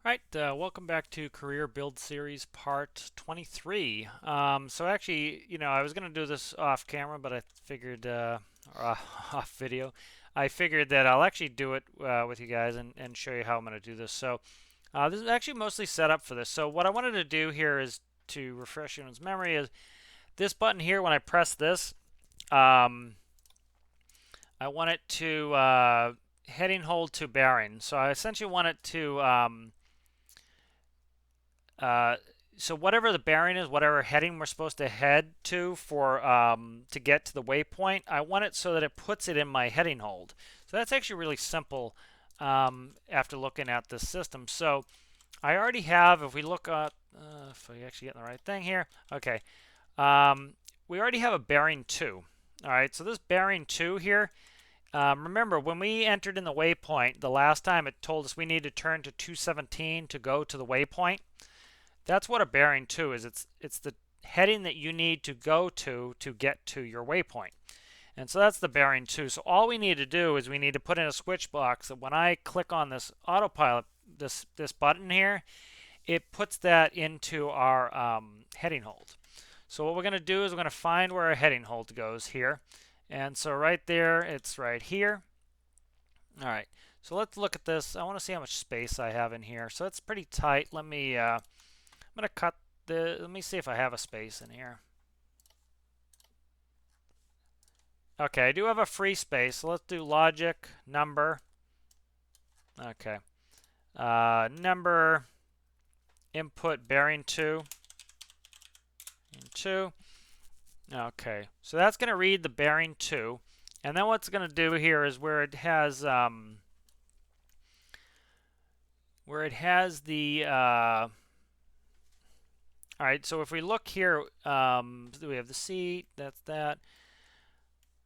All right, welcome back to Career Build Series Part 23. So actually, I was going to do this off camera, but I figured, or off video, I figured that I'll actually do it with you guys and show you how I'm going to do this. So this is actually mostly set up for this. So what I wanted to do here is to refresh everyone's memory is this button here, when I press this, um, I want it to heading hold to bearing. So I essentially want it to Uh, so whatever the bearing is, whatever heading we're supposed to head to for to get to the waypoint, I want it so that it puts it in my heading hold. So that's actually really simple after looking at this system. So I already have, if we look at, if we actually get the right thing here, okay, we already have a bearing 2. All right, so this bearing 2 here, remember when we entered in the waypoint the last time, it told us we need to turn to 217 to go to the waypoint. That's what a bearing 2 is. It's the heading that you need to go to get to your waypoint. And so that's the bearing 2. So all we need to do is we need to put in a switch box that when I click on this autopilot, this button here, it puts that into our heading hold. So what we're going to do is we're going to find where our heading hold goes here. And so right there, it's right here. All right, so let's look at this. I want to see how much space I have in here. So it's pretty tight. I'm going to cut let me see if I have a space in here. Okay, I do have a free space. So let's do logic, number. Okay. Number, input, bearing 2. And 2. Okay, so that's going to read the bearing 2. And then what's going to do here is where it has the all right, so if we look here, we have the seat, that's that.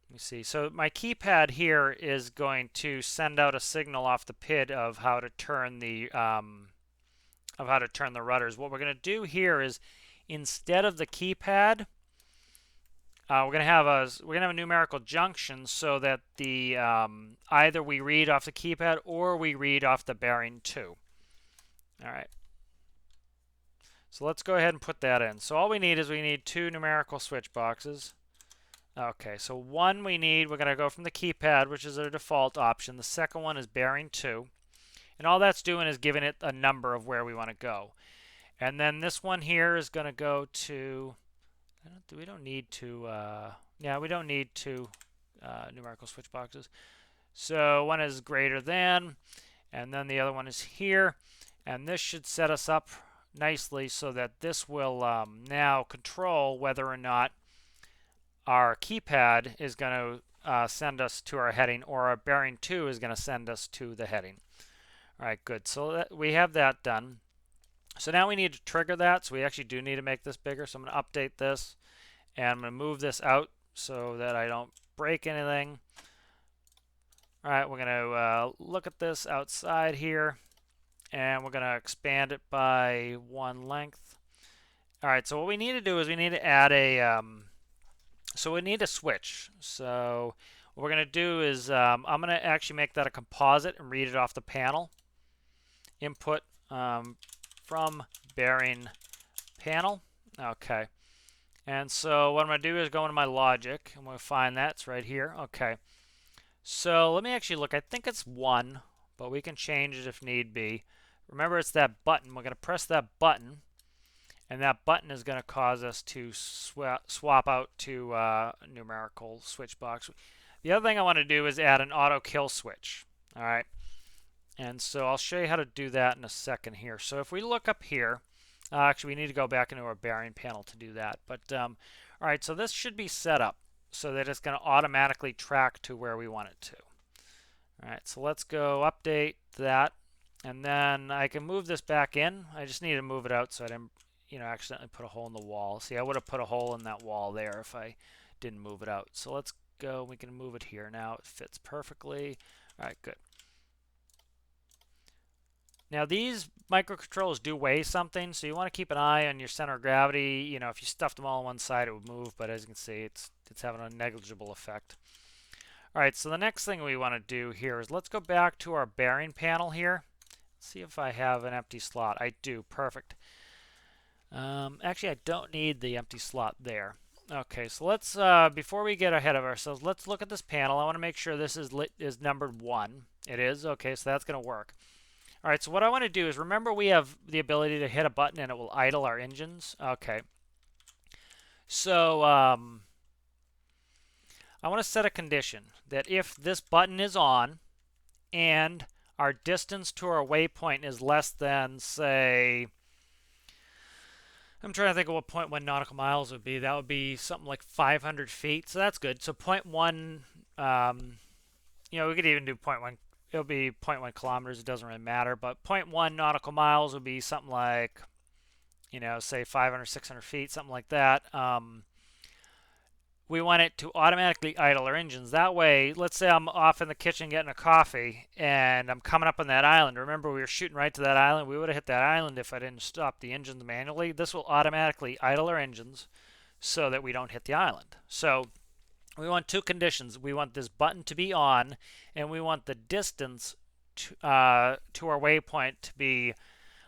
Let me see. So my keypad here is going to send out a signal off the PID of how to turn the rudders. What we're going to do here is instead of the keypad, we're going to have a numerical junction so that the either we read off the keypad or we read off the bearing 2. All right. So let's go ahead and put that in. So all we need is we need 2 numerical switch boxes. Okay, so one we're going to go from the keypad, which is our default option. The second one is bearing 2. And all that's doing is giving it a number of where we want to go. And then this one here is going to go to, we don't need to, yeah, we don't need 2 numerical switch boxes. So one is greater than, and then the other one is here. And this should set us up nicely so that this will now control whether or not our keypad is going to send us to our heading, or our bearing 2 is going to send us to the heading. All right, good. So we have that done. So now we need to trigger that. So we actually do need to make this bigger. So I'm going to update this, and I'm going to move this out so that I don't break anything. All right, we're going to look at this outside here, and we're going to expand it by 1 length. All right, so what we need to do is we need to add a so we need a switch. So what we're going to do is I'm going to actually make that a composite and read it off the panel. Input from bearing panel. Okay. And so what I'm going to do is go into my logic. I'm going to find that. It's right here. Okay. So let me actually look. I think it's 1, but we can change it if need be. Remember, it's that button. We're going to press that button. And that button is going to cause us to swap out to numerical switch box. The other thing I want to do is add an auto kill switch. All right. And so I'll show you how to do that in a second here. So if we look up here, actually we need to go back into our bearing panel to do that. But all right, so this should be set up so that it's going to automatically track to where we want it to. All right, so let's go update that. And then I can move this back in. I just need to move it out so I didn't accidentally put a hole in the wall. See, I would have put a hole in that wall there if I didn't move it out. So let's go. We can move it here now. It fits perfectly. All right, good. Now these microcontrollers do weigh something, so you want to keep an eye on your center of gravity. If you stuffed them all on one side, it would move, but as you can see, it's having a negligible effect. All right, so the next thing we want to do here is let's go back to our bearing panel here. see if I have an empty slot. I do. Perfect. Actually, I don't need the empty slot there. Okay, so let's before we get ahead of ourselves, let's look at this panel. I want to make sure this is numbered 1. It is. Okay, so that's going to work. All right, so what I want to do is, remember we have the ability to hit a button and it will idle our engines. Okay. So I want to set a condition that if this button is on and our distance to our waypoint is less than, say, I'm trying to think of what 0.1 nautical miles would be. That would be something like 500 feet. So that's good. So 0.1, we could even do 0.1. It'll be 0.1 kilometers. It doesn't really matter. But 0.1 nautical miles would be something like, say 500, 600 feet, something like that. We want it to automatically idle our engines. That way, let's say I'm off in the kitchen getting a coffee and I'm coming up on that island. Remember, we were shooting right to that island. We would have hit that island if I didn't stop the engines manually. This will automatically idle our engines so that we don't hit the island. So we want 2 conditions. We want this button to be on, and we want the distance to our waypoint to be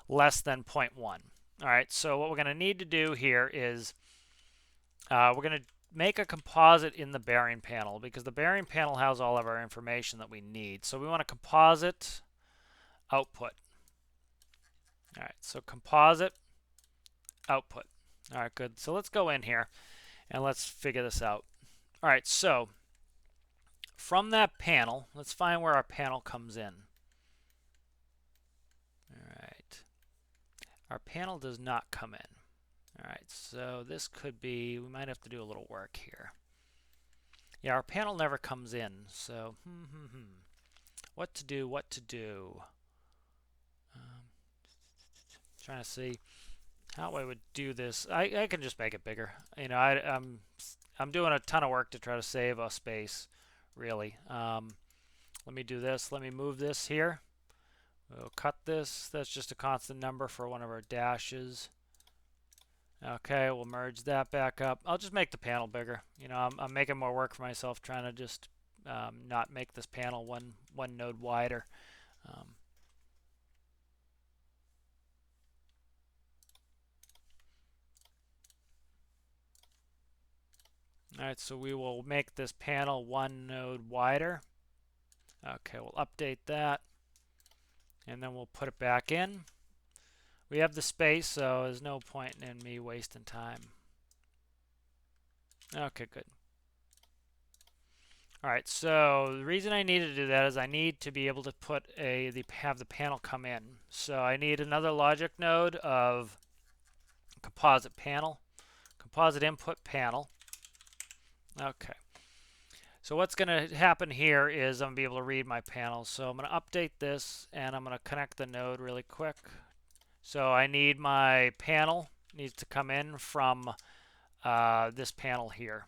less than 0.1. All right, so what we're going to need to do here is we're going to make a composite in the bearing panel, because the bearing panel has all of our information that we need. So we want a composite output. All right, so composite output. All right, good. So let's go in here and let's figure this out. All right, so from that panel, let's find where our panel comes in. All right, our panel does not come in. All right, so this could be, we might have to do a little work here. Yeah, our panel never comes in, so what to do. Trying to see how I would do this. I can just make it bigger. I'm doing a ton of work to try to save a space, really. Let me do this. Let me move this here. We'll cut this. That's just a constant number for one of our dashes. Okay, we'll merge that back up. I'll just make the panel bigger. I'm making more work for myself trying to just not make this panel one node wider. All right, so we will make this panel 1 node wider. Okay, we'll update that, and then we'll put it back in. We have the space, so there's no point in me wasting time. Okay, good. All right, so the reason I need to do that is I need to be able to have the panel come in. So I need another logic node of composite panel, composite input panel. Okay. So what's going to happen here is I'm going to be able to read my panel. So I'm going to update this, and I'm going to connect the node really quick. So I need my panel needs to come in from this panel here.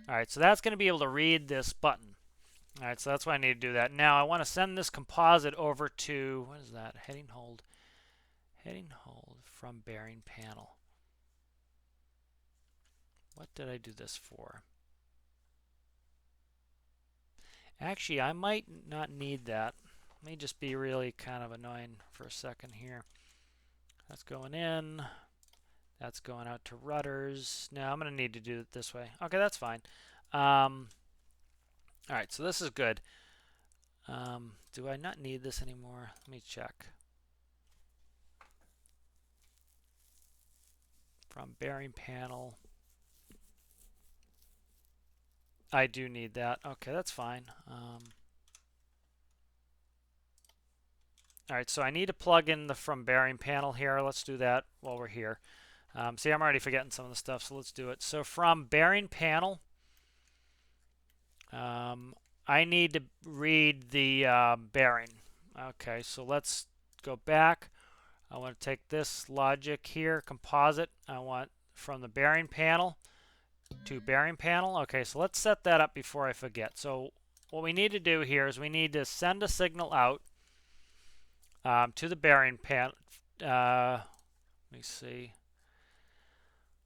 All right, so that's going to be able to read this button. All right, so that's why I need to do that. Now I want to send this composite over to, what is that? Heading hold from bearing panel. What did I do this for? Actually, I might not need that. Let me just be really kind of annoying for a second here. That's going in. That's going out to rudders. Now I'm going to need to do it this way. Okay, that's fine. All right, so this is good. Do I not need this anymore? Let me check. From bearing panel. I do need that. Okay, that's fine. All right, so I need to plug in the from bearing panel here. Let's do that while we're here. See, I'm already forgetting some of the stuff, so let's do it. So from bearing panel, I need to read the bearing. Okay, so let's go back. I want to take this logic here, composite. I want from the bearing panel to bearing panel. Okay, so let's set that up before I forget. So what we need to do here is we need to send a signal out to the bearing panel. Let me see.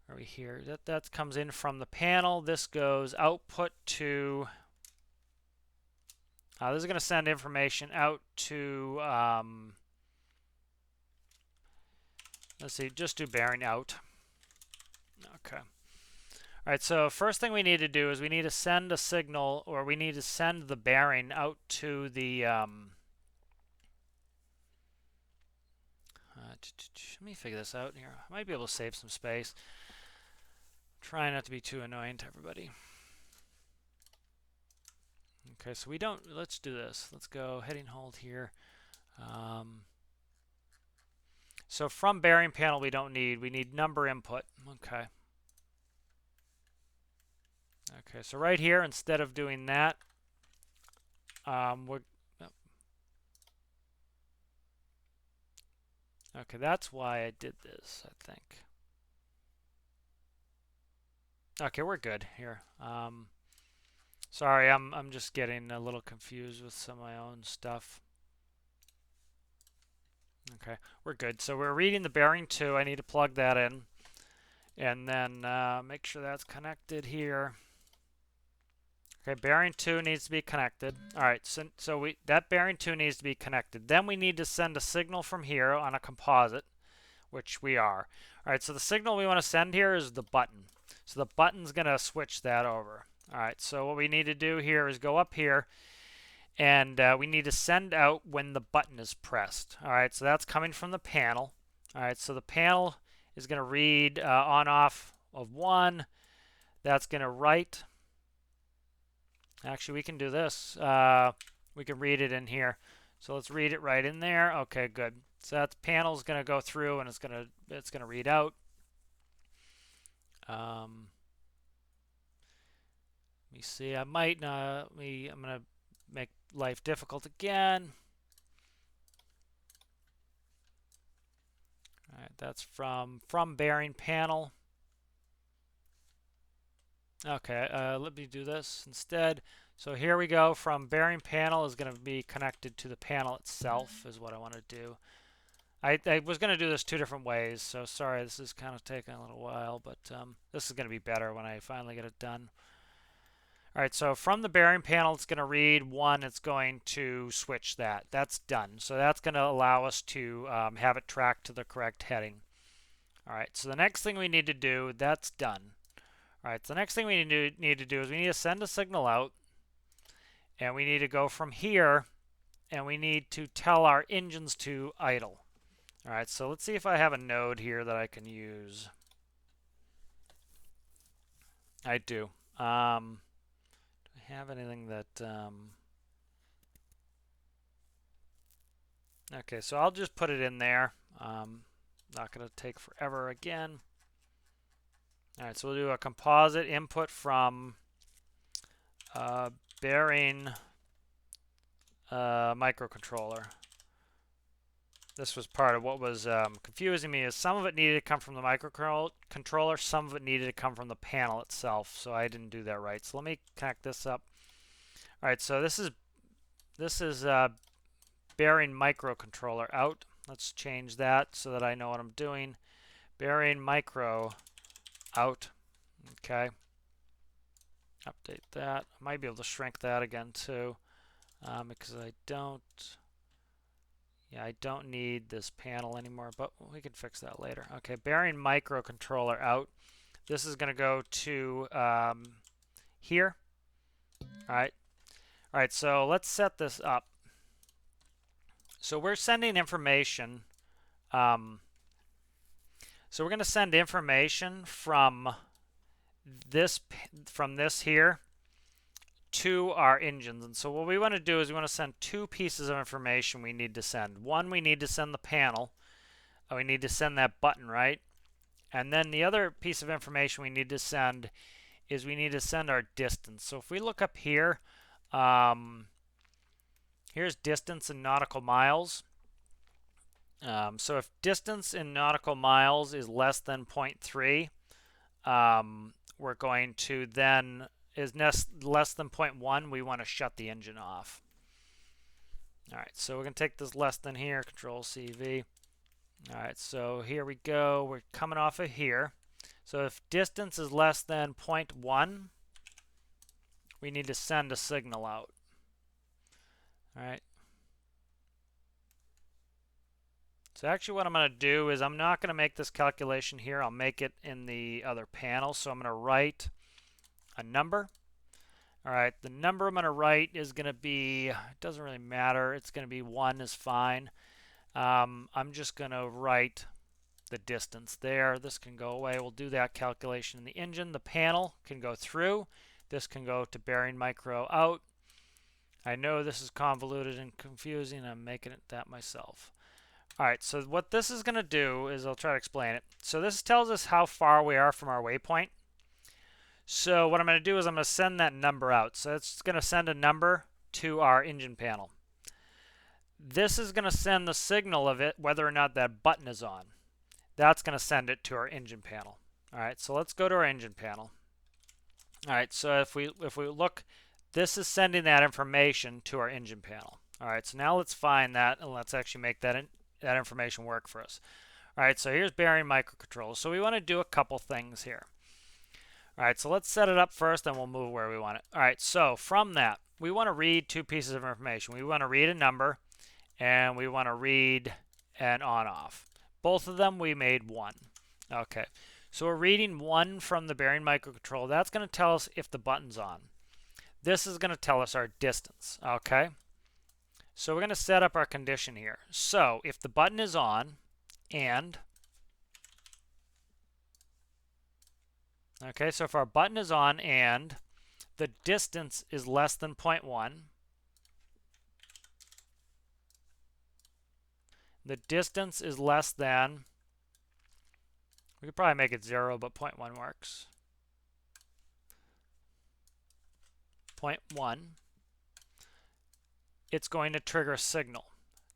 Are we here? That comes in from the panel. This goes output to. This is going to send information out to let's see, just do bearing out. Okay. All right, so first thing we need to do is we need to send a signal, or we need to send the bearing out to the, let me figure this out here. I might be able to save some space. Try not to be too annoying to everybody. Okay, so we don't, let's do this. Let's go heading hold here. So from bearing panel we need number input. Okay. Okay, so right here, instead of doing that, okay, that's why I did this, I think. Okay, we're good here. Sorry, I'm just getting a little confused with some of my own stuff. Okay, we're good. So we're reading the bearing 2. I need to plug that in. And then make sure that's connected here. Okay, bearing 2 needs to be connected. All right, so that bearing 2 needs to be connected. Then we need to send a signal from here on a composite, which we are. All right, so the signal we want to send here is the button. So the button's going to switch that over. All right, so what we need to do here is go up here, and we need to send out when the button is pressed. All right, so that's coming from the panel. All right, so the panel is going to read on-off of 1. That's going to write. Actually, we can do this. We can read it in here. So let's read it right in there. Okay, good. So that panel's going to go through and it's going to read out. Let me see. I'm going to make life difficult again. All right, that's from bearing panel. Okay, let me do this instead. So here we go. From bearing panel is going to be connected to the panel itself is what I want to do. I was going to do this 2 different ways, so sorry, this is kind of taking a little while, but this is going to be better when I finally get it done. All right, so from the bearing panel, it's going to read 1. It's going to switch that. That's done. So that's going to allow us to have it tracked to the correct heading. All right, so the next thing we need to do, that's done. All right, so the next thing we need to do is we need to send a signal out, and we need to go from here, and we need to tell our engines to idle. All right, so let's see if I have a node here that I can use. I do. Do I have anything that... Okay, so I'll just put it in there. Not going to take forever again. All right, so we'll do a composite input from bearing microcontroller. This was part of what was confusing me, is some of it needed to come from the microcontroller, some of it needed to come from the panel itself, so I didn't do that right. So let me connect this up. All right, so this is bearing microcontroller out. Let's change that so that I know what I'm doing. Bearing micro out. Okay. Update that. I might be able to shrink that again too, because I don't need this panel anymore, but we can fix that later. Okay, bearing microcontroller out. This is going to go to here. All right, so let's set this up. So we're sending information. So we're going to send information from this here to our engines. And so what we want to do is we want to send 2 pieces of information we need to send. One, we need to send the panel. We need to send that button, right? And then the other piece of information we need to send is we need to send our distance. So if we look up here, here's distance in nautical miles. So if distance in nautical miles is less than 0.3, we're going to then, less than 0.1, we want to shut the engine off. All right, so we're going to take this less than here, Control CV. All right, so here we go. We're coming off of here. So if distance is less than 0.1, we need to send a signal out. All right. So actually what I'm going to do is I'm not going to make this calculation here. I'll make it in the other panel. So I'm going to write a number. All right, the number I'm going to write is going to be, it doesn't really matter. It's going to be 1 is fine. I'm just going to write the distance there. This can go away. We'll do that calculation in the engine. The panel can go through. This can go to bearing micro out. I know this is convoluted and confusing. I'm making it that myself. All right, so what this is going to do is I'll try to explain it. So this tells us how far we are from our waypoint. So what I'm going to do is I'm going to send that number out. So it's going to send a number to our engine panel. This is going to send the signal of it whether or not that button is on. That's going to send it to our engine panel. All right, so let's go to our engine panel. All right, so if we look, this is sending that information to our engine panel. All right, so now let's find that and let's actually make that information work for us. All right, so here's bearing microcontroller. So we want to do a couple things here. All right, so let's set it up first, then we'll move where we want it. All right, so from that, we want to read 2 pieces of information. We want to read a number, and we want to read an on-off. Both of them we made 1. Okay, so we're reading 1 from the bearing microcontroller. That's going to tell us if the button's on. This is going to tell us our distance. Okay, so we're going to set up our condition here. So if the button is on, and okay, so if our button is on and the distance is less than 0.1, the distance is less than, we could probably make it 0, but 0.1 works. 0.1, it's going to trigger a signal.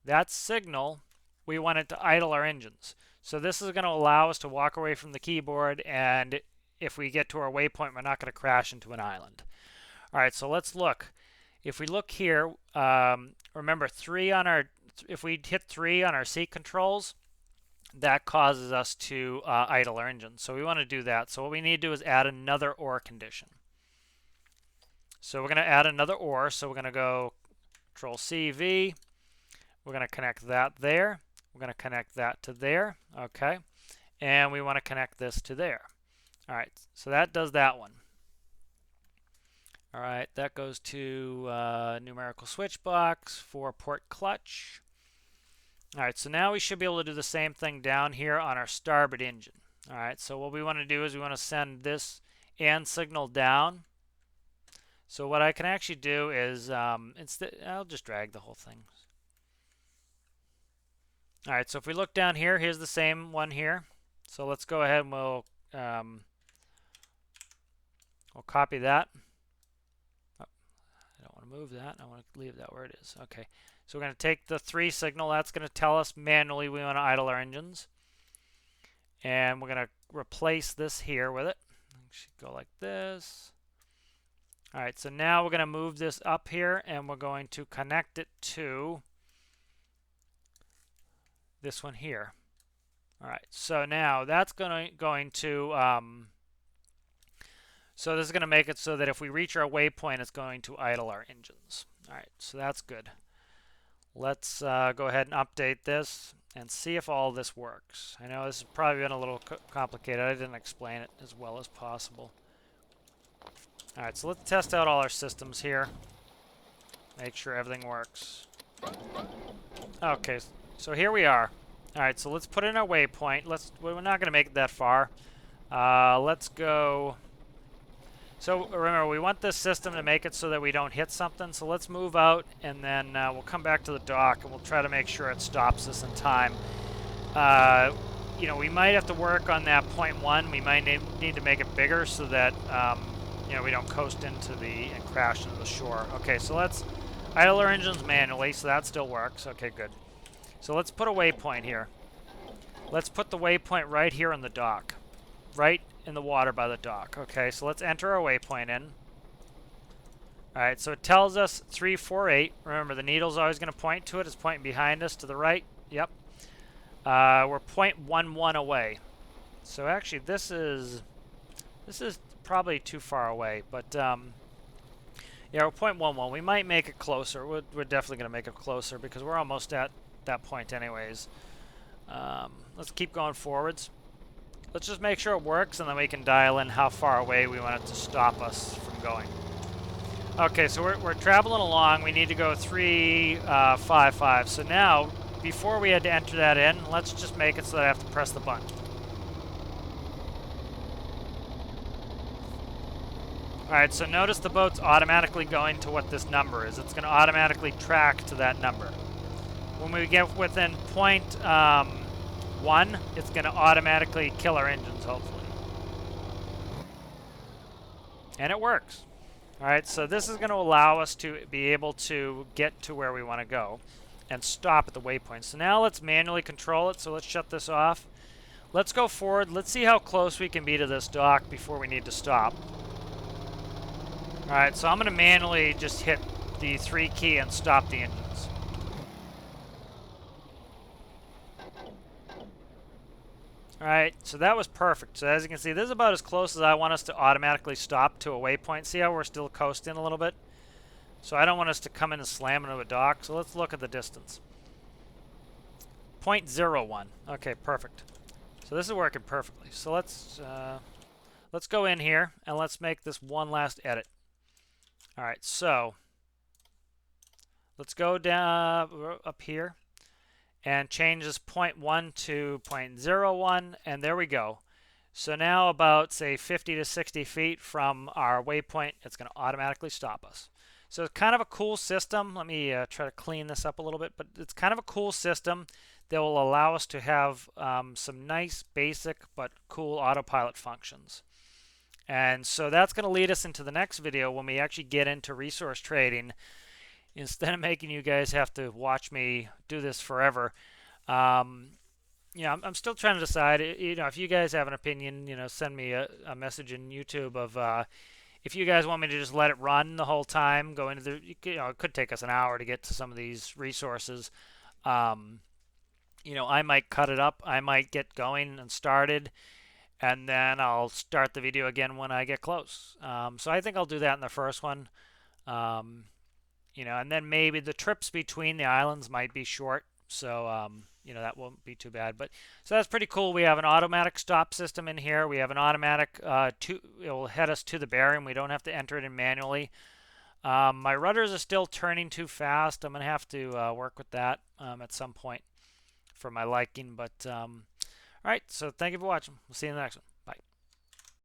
That signal, we want it to idle our engines. So this is going to allow us to walk away from the keyboard, and if we get to our waypoint, we're not going to crash into an island. All right, so let's look. If we look here, remember 3 on our, if we hit 3 on our seat controls, that causes us to idle our engine. So we want to do that. So what we need to do is add another OR condition. So we're going to add another OR. So we're going to go Control C, V. We're going to connect that there. We're going to connect that to there. Okay. And we want to connect this to there. All right. So that does that one. All right. That goes to numerical switch box, 4-port clutch. All right, so now we should be able to do the same thing down here on our starboard engine. All right, so what we want to do is we want to send this and signal down. So what I can actually do is, I'll just drag the whole thing. All right, so if we look down here, here's the same one here. So let's go ahead and we'll copy that. Oh, I don't want to move that. I want to leave that where it is. Okay. So we're going to take the 3 signal. That's going to tell us manually we want to idle our engines. And we're going to replace this here with it. It should go like this. All right, so now we're going to move this up here, and we're going to connect it to this one here. All right, so now that's going to so this is going to make it so that if we reach our waypoint, it's going to idle our engines. All right, so that's good. Let's go ahead and update this and see if all this works. I know this has probably been a little complicated. I didn't explain it as well as possible. All right, so let's test out all our systems here. Make sure everything works. Okay, so here we are. All right, so let's put in our waypoint. We're not going to make it that far. Let's go. So remember, we want this system to make it so that we don't hit something. So let's move out, and then we'll come back to the dock, and we'll try to make sure it stops us in time. You know, we might have to work on that 0.1. We might need to make it bigger so that you know, we don't coast into and crash into the shore. Okay, so let's idle our engines manually, so that still works. Okay, good. So let's put a waypoint here. Let's put the waypoint right here on the dock, right in the water by the dock. Okay, so let's enter our waypoint in. All right, so it tells us 348. Remember, the needle's always going to point to it. It's pointing behind us to the right. Yep. We're 0.11 away. So actually, this is probably too far away, but yeah, we're 0.11. We might make it closer. We're definitely going to make it closer because we're almost at that point anyways. Let's keep going forwards. Let's just make sure it works, and then we can dial in how far away we want it to stop us from going. Okay, so we're traveling along. We need to go 355. So now, before we had to enter that in, let's just make it so that I have to press the button. Alright, so notice the boat's automatically going to what this number is. It's going to automatically track to that number. When we get within point 1, it's going to automatically kill our engines, hopefully. And it works. Alright, so this is going to allow us to be able to get to where we want to go and stop at the waypoint. So now let's manually control it. So let's shut this off. Let's go forward. Let's see how close we can be to this dock before we need to stop. Alright, so I'm going to manually just hit the 3 key and stop the engines. Alright, so that was perfect. So as you can see, this is about as close as I want us to automatically stop to a waypoint. See how we're still coasting a little bit? So I don't want us to come in and slam into a dock. So let's look at the distance. 0.01. Okay, perfect. So this is working perfectly. So let's go in here and let's make this one last edit. All right, so let's go down up here and change this 0.1 to 0.01, and there we go. So now about, say, 50 to 60 feet from our waypoint, it's going to automatically stop us. So it's kind of a cool system. Let me try to clean this up a little bit, but it's kind of a cool system that will allow us to have some nice, basic, but cool autopilot functions. And so that's going to lead us into the next video when we actually get into resource trading. Instead of making you guys have to watch me do this forever, you know, I'm still trying to decide. You know, if you guys have an opinion, you know, send me a message in YouTube of if you guys want me to just let it run the whole time, go into the, you know, it could take us an hour to get to some of these resources. You know, I might cut it up. I might get going and started, and then I'll start the video again when I get close. So I think I'll do that in the first one. You know, and then maybe the trips between the islands might be short, so you know, that won't be too bad. But so that's pretty cool. We have an automatic stop system in here. We have an automatic it will head us to the bearing. We don't have to enter it in manually. My rudders are still turning too fast. I'm gonna have to work with that at some point for my liking. But all right, so thank you for watching. We'll see you in the next one.